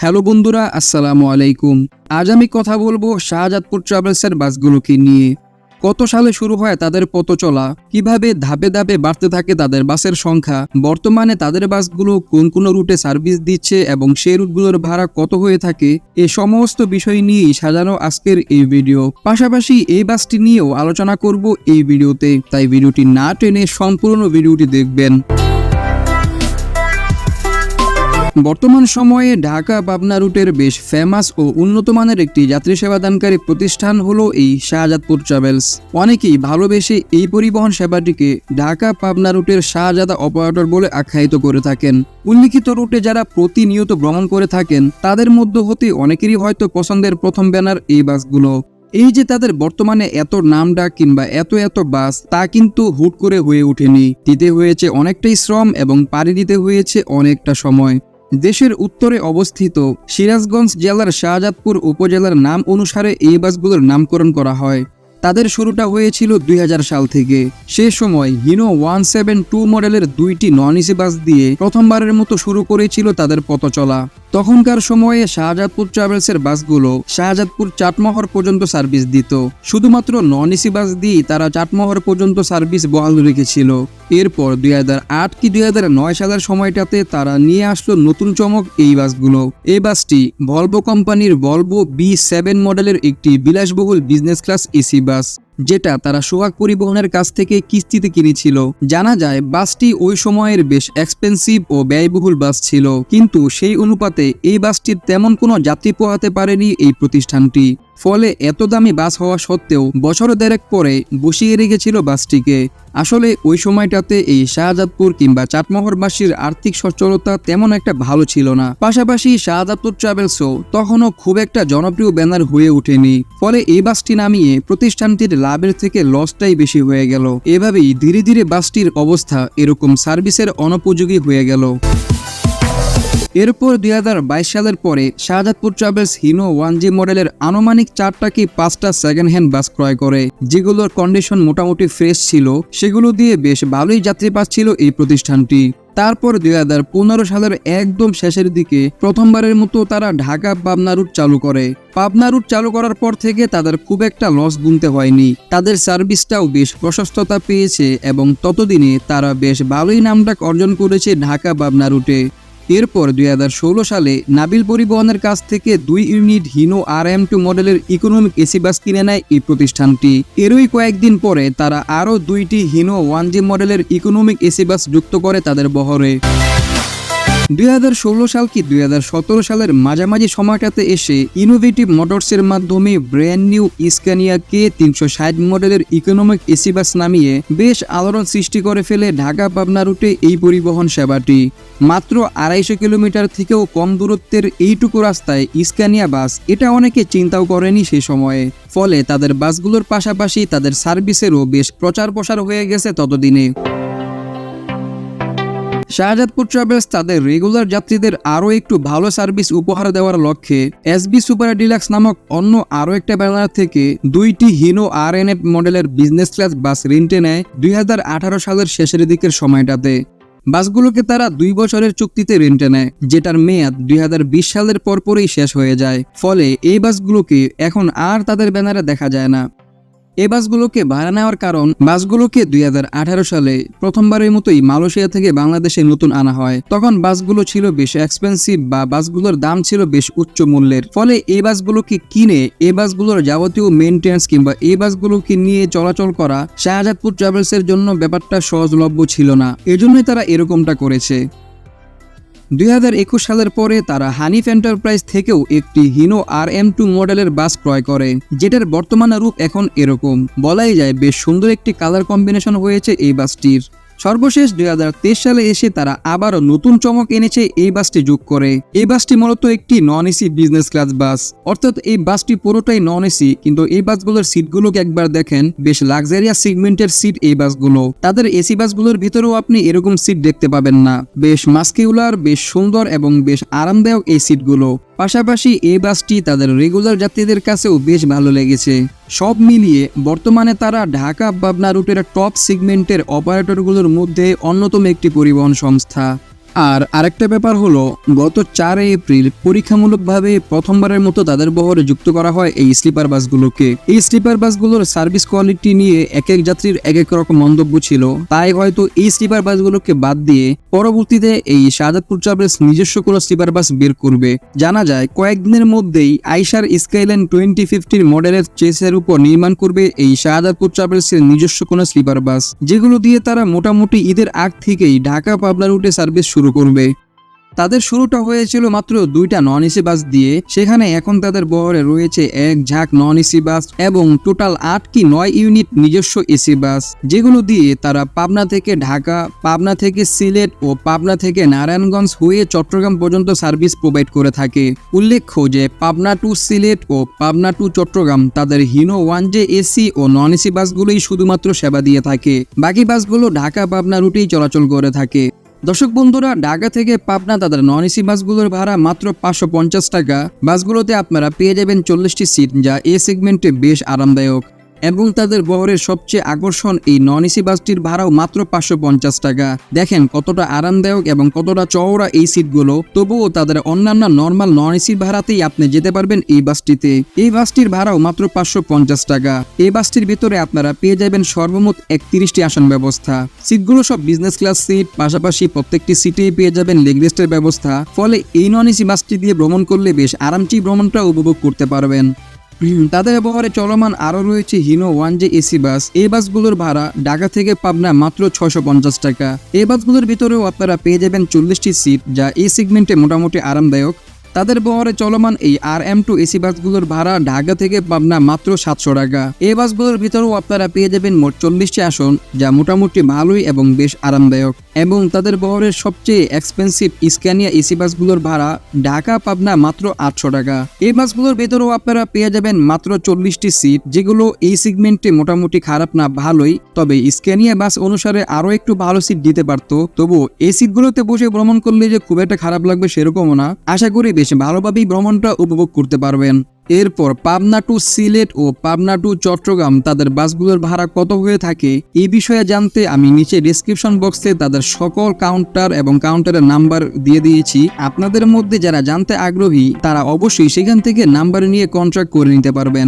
Hello বন্ধুরা, আসসালামু আলাইকুম। আজ আমি কথা বলবো শাহজাদপুর ট্রাভেলসের বাসগুলোকে নিয়ে। কত সালে শুরু হয় তাদের পথ চলা, কিভাবে ধাপে ধাপে বাড়তে থাকে তাদের বাসের সংখ্যা, বর্তমানে তাদের বাসগুলো কোন কোন রুটে সার্ভিস দিচ্ছে এবং সেই রুটগুলোর ভাড়া কত হয়ে থাকে, এই সমস্ত বিষয় নিয়েই সাজানো আজকের এই ভিডিও। পাশাপাশি এই বাসটি নিয়েও আলোচনা করব এই ভিডিওতে, তাই ভিডিওটি না টেনে সম্পূর্ণ ভিডিওটি দেখবেন। বর্তমান সময়ে ঢাকা পাবনা রুটের বেশ ফেমাস ও উন্নত মানের একটি যাত্রী সেবাদানকারী প্রতিষ্ঠান হলো এই শাহজাদপুর ট্রাভেলস। অনেকেই ভালোবেসে এই পরিবহন সেবাটিকে ঢাকা পাবনা রুটের শাহজাদা অপারেটর বলে আখ্যায়িত করে থাকেন। উল্লিখিত রুটে যারা প্রতিনিয়ত ভ্রমণ করে থাকেন তাদের মধ্য হতে অনেকেরই হয়তো পছন্দের প্রথম ব্যানার এই বাসগুলো। এই যে তাদের বর্তমানে এত নামডাক কিংবা এত বাস, তা কিন্তু হুট করে হয়ে ওঠেনি। দিতে হয়েছে অনেকটাই শ্রম এবং পাড়ি দিতে হয়েছে অনেকটা সময়। দেশের উত্তরে অবস্থিত সিরাজগঞ্জ জেলার শাহজাদপুর উপজেলার নাম অনুসারে এই বাসগুলোর নামকরণ করা হয়। তাদের শুরুটা হয়েছিল 2000 সাল থেকে। সে সময় হিনো 172 মডেলের দুইটি নন এসি বাস দিয়ে প্রথমবারের মতো শুরু করেছিল তাদের পথ চলা। তখনকার সময়ে শাহজাদপুর ট্রাভেলসের বাসগুলো শাহজাদপুর চাটমোহর পর্যন্ত সার্ভিস দিত। শুধুমাত্র নন এসি বাস দিয়ে তারা চাটমোহর পর্যন্ত সার্ভিস বহাল রেখেছিল। এরপর 2008 কি 2009 সালের সময়টাতে তারা নিয়ে আসলো নতুন চমক এই বাসগুলো। এই বাসটি ভলভো কোম্পানির ভলভো B7 মডেলের একটি বিলাসবহুল বিজনেস ক্লাস এসি বাস, যেটা তারা সোহাগ পরিবহনের কাছ থেকে কিস্তিতে কিনেছিল। জানা যায় বাসটি ওই সময়ের বেশ এক্সপেন্সিভ ও ব্যয়বহুল বাস ছিল, কিন্তু সেই অনুপাতে এই বাসটির তেমন কোনো যাত্রী পোহাতে পারেনি এই প্রতিষ্ঠানটি। ফলে এত দামি বাস হওয়া সত্ত্বেও বছর দেড়েক পরে বসিয়ে রেখেছিল বাসটিকে। আসলে ওই সময়টাতে এই শাহজাদপুর কিংবা চাটমোহরবাসীর আর্থিক সচ্ছলতা তেমন একটা ভালো ছিল না। পাশাপাশি শাহজাদপুর ট্রাভেলসও তখনও খুব একটা জনপ্রিয় ব্যানার হয়ে ওঠেনি। ফলে এই বাসটি নামিয়ে প্রতিষ্ঠানটির লাভের থেকে লসটাই বেশি হয়ে গেল। এভাবেই ধীরে ধীরে বাসটির অবস্থা এরকম সার্ভিসের অনুপযোগী হয়ে গেল। এরপর 2022 সালের পরে শাহজাদপুর ট্রাভেলস হিনো 1G মডেলের আনুমানিক 4টা কি 5টা সেকেন্ড হ্যান্ড বাস ক্রয় করে, যেগুলোর কন্ডিশন মোটামুটি ফ্রেশ ছিল। সেগুলো দিয়ে বেশ ভালোই যাত্রী পাচ্ছিল এই প্রতিষ্ঠানটি। তারপর 2015 সালের একদম শেষের দিকে প্রথমবারের মতো তারা ঢাকা পাবনা রুট চালু করে। পাবনা রুট চালু করার পর থেকে তাদের খুব একটা লস গুনতে হয়নি। তাদের সার্ভিসটাও বেশ প্রশস্ততা পেয়েছে এবং ততদিনে তারা বেশ ভালোই নামডাক অর্জন করেছে ঢাকা পাবনা রুটে। এরপর 2016 সালে নাবিল পরিবহনের কাছ থেকে 2 ইউনিট হিনো RM2 মডেলের ইকোনমিক এসি বাস কিনে নেয় এই প্রতিষ্ঠানটি। এরই কয়েকদিন পরে তারা আরও 2টি হিনো 1G মডেলের ইকোনমিক এসি বাস যুক্ত করে তাদের বহরে। 2016 সাল কি 2017 সালের মাঝামাঝি সময়টাতে এসে ইনোভেটিভ মোটরসের মাধ্যমে ব্র্যান্ড নিউ স্ক্যানিয়া K360 মডেলের ইকোনমিক এসি বাস নামিয়ে বেশ আলোড়ন সৃষ্টি করে ফেলে ঢাকা পাবনা রুটে এই পরিবহন সেবাটি। মাত্র 250 কিলোমিটার থেকেও কম দূরত্বের এইটুকু রাস্তায় স্ক্যানিয়া বাস, এটা অনেকে চিন্তাও করেনি সে সময়ে। ফলে তাদের বাসগুলোর পাশাপাশি তাদের সার্ভিসেরও বেশ প্রচার প্রসার হয়ে গেছে ততদিনে। শাহজাদপুর ট্রাভেলস তাদের রেগুলার যাত্রীদের আরও একটু ভালো সার্ভিস উপহার দেওয়ার লক্ষ্যে SB সুপার ডিলাক্স নামক অন্য আরও একটা ব্যানার থেকে 2টি হিনো RNF মডেলের বিজনেস ক্লাস বাস রেন্টে নেয় 2018 সালের শেষের দিকের সময়টাতে। বাসগুলোকে তারা 2 বছরের চুক্তিতে রেন্টে নেয়, যেটার মেয়াদ 2020 সালের পরপরই শেষ হয়ে যায়। ফলে এই বাসগুলোকে এখন আর তাদের ব্যানারে দেখা যায় না। এই বাসগুলোকে ভাড়া নেওয়ার কারণ, বাসগুলোকে 2018 সালে প্রথমবারের মতোই মালয়েশিয়া থেকে বাংলাদেশে নতুন আনা হয়। তখন বাসগুলো ছিল বেশ এক্সপেন্সিভ বা বাসগুলোর দাম ছিল বেশ উচ্চ মূল্যের। ফলে এই বাসগুলোকে কিনে এই বাসগুলোর যাবতীয় মেইনটেন্স কিংবা এই বাসগুলোকে নিয়ে চলাচল করা শাহজাদপুর ট্রাভেলসের জন্য ব্যাপারটা সহজলভ্য ছিল না। এজন্যই তারা এরকমটা করেছে। 2021 সালের পরে তারা হানিফ এন্টারপ্রাইজ থেকেও একটি হিনো RM2 মডেলের বাস ক্রয় করে, যেটার বর্তমান রূপ এখন এরকম। বলাই যায় বেশ সুন্দর একটি কালার কম্বিনেশন হয়েছে এই বাসটির। সর্বশেষ 2023 সালে এসে তারা আবারও নতুন চমক এনেছে এই বাসটি যোগ করে। এই বাসটি মূলত একটি নন এসি বিজনেস ক্লাস বাস, অর্থাৎ এই বাসটি পুরোটাই নন এসি, কিন্তু এই বাসগুলোর সিটগুলোকে একবার দেখেন, বেশ লাক্সারিয়াস সেগমেন্টের সিট এই বাসগুলো। তাদের এসি বাসগুলোর ভিতরেও আপনি এরকম সিট দেখতে পাবেন না। বেশ মাস্কিউলার, বেশ সুন্দর এবং বেশ আরামদায়ক এই সিটগুলো। পাশাপাশি এই বাসটি তাদের রেগুলার যাত্রীদের কাছেও বেশ ভালো লেগেছে। সব মিলিয়ে বর্তমানে তারা ঢাকা পাবনা রুটের টপ সেগমেন্টের অপারেটরগুলোর মধ্যে অন্যতম একটি পরিবহন সংস্থা। আর আরেকটা ব্যাপার হলো, গত 4 এপ্রিল পরীক্ষামূলকভাবে প্রথমবারের মতো তাদের বহরে যুক্ত করা হয় এই স্লিপার বাসগুলোকে। এই স্লিপার বাসগুলোর সার্ভিস কোয়ালিটি নিয়ে এক এক যাত্রীর এক এক রকম মন্তব্য ছিল, তাই হয়তো এই স্লিপার বাসগুলোকে বাদ দিয়ে পরবর্তীতে এই শাহজাদপুর ট্রাভেলস নিজস্ব কোনো স্লিপার বাস বের করবে। জানা যায় কয়েকদিনের মধ্যেই আইশার স্কাইলাইন 2050 মডেলের চেসের উপর নির্মাণ করবে এই শাহজাদপুর ট্রাভেলসের নিজস্ব কোনো স্লিপার বাস, যেগুলো দিয়ে তারা মোটামুটি ঈদের আগ থেকেই ঢাকা পাবনা রুটে সার্ভিস শুরু করবে। তাদের শুরুটা হয়েছিল মাত্র 2টা নন এসি বাস দিয়ে, সেখানে এখন তাদের বহরে রয়েছে এক ঝাঁক নন এসি বাস এবং টোটাল 8 কি 9 ইউনিট নিজস্ব এসি বাস, যেগুলো দিয়ে তারা পাবনা থেকে ঢাকা, পাবনা থেকে সিলেট ও পাবনা থেকে নারায়ণগঞ্জ হয়ে চট্টগ্রাম পর্যন্ত সার্ভিস প্রোভাইড করে থাকে। উল্লেখ্য যে পাবনা টু সিলেট ও পাবনা টু চট্টগ্রাম তাদের হিনো 1J এসি ও নন এসি বাসগুলোই শুধুমাত্র সেবা দিয়ে থাকে, বাকি বাসগুলো ঢাকা পাবনা রুটেই চলাচল করে থাকে। দর্শক বন্ধুরা, ঢাকা থেকে পাবনা তাদের নন এসি বাসগুলোর ভাড়া মাত্র 550 টাকা। বাসগুলোতে আপনারা পেয়ে যাবেন 40টি সিট, যা এ সেগমেন্টে বেশ আরামদায়ক, এবং তাদের বহরের সবচেয়ে আকর্ষণ এই নন এসি বাসটির ভাড়াও মাত্র 550 টাকা। দেখেন কতটা আরামদায়ক এবং কতটা চওড়া এই সিটগুলো, তবুও তাদের অন্যান্য নর্মাল নন এসির ভাড়াতেই আপনি যেতে পারবেন এই বাসটিতে। এই বাসটির ভাড়াও মাত্র 550 টাকা। এই বাসটির ভিতরে আপনারা পেয়ে যাবেন সর্বমোট 31টি আসন ব্যবস্থা। সিটগুলো সব বিজনেস ক্লাস সিট, পাশাপাশি প্রত্যেকটি সিটেই পেয়ে যাবেন লেগ রেস্টের ব্যবস্থা। ফলে এই নন এসি বাসটি দিয়ে ভ্রমণ করলে বেশ আরামটি ভ্রমণটা উপভোগ করতে পারবেন। তাদের ব্যবহারে চলমান আরও রয়েছে হিনো 1J এসি বাস। এই বাসগুলোর ভাড়া ঢাকা থেকে পাবনা মাত্র 650 টাকা। এই বাসগুলোর ভিতরেও আপনারা পেয়ে যাবেন 40টি সিট, যা এই সেগমেন্টে মোটামুটি আরামদায়ক। তাদের বহরে চলমান এই RM2 এসি বাসগুলোর ভাড়া ঢাকা থেকে পাবনা মাত্র 700 টাকা। এই বাসগুলোর ভিতরেও আপনারা পেয়ে যাবেন মোট 40টি আসন, যা মোটামুটি ভালোই এবং বেশ আরামদায়ক। এবং তাদের বহরের সবচেয়ে এক্সপেন্সিভ স্ক্যানিয়া এসি বাসগুলোর ভাড়া ঢাকা পাবনা মাত্র 800 টাকা। এই বাসগুলোর ভেতরেও আপনারা পেয়ে যাবেন মাত্র 40টি সিট, যেগুলো এই সেগমেন্টে মোটামুটি খারাপ না, ভালোই। তবে স্ক্যানিয়া বাস অনুসারে আরও একটু ভালো সিট দিতে পারতো, তবুও এই সিটগুলোতে বসে ভ্রমণ করলে যে খুব একটা খারাপ লাগবে সেরকমও না। আশা করি বেশ ভালোভাবেই ভ্রমণটা উপভোগ করতে পারবেন। এরপর পাবনা টু সিলেট ও পাবনা টু চট্টগ্রাম তাদের বাসগুলোর ভাড়া কত হয়ে থাকে এই বিষয়ে জানতে আমি নিচে ডেসক্রিপশন বক্সে তাদের সকল কাউন্টার এবং কাউন্টারের নাম্বার দিয়ে দিয়েছি। আপনাদের মধ্যে যারা জানতে আগ্রহী তারা অবশ্যই সেখান থেকে নাম্বার নিয়ে কন্ট্যাক্ট করে নিতে পারবেন।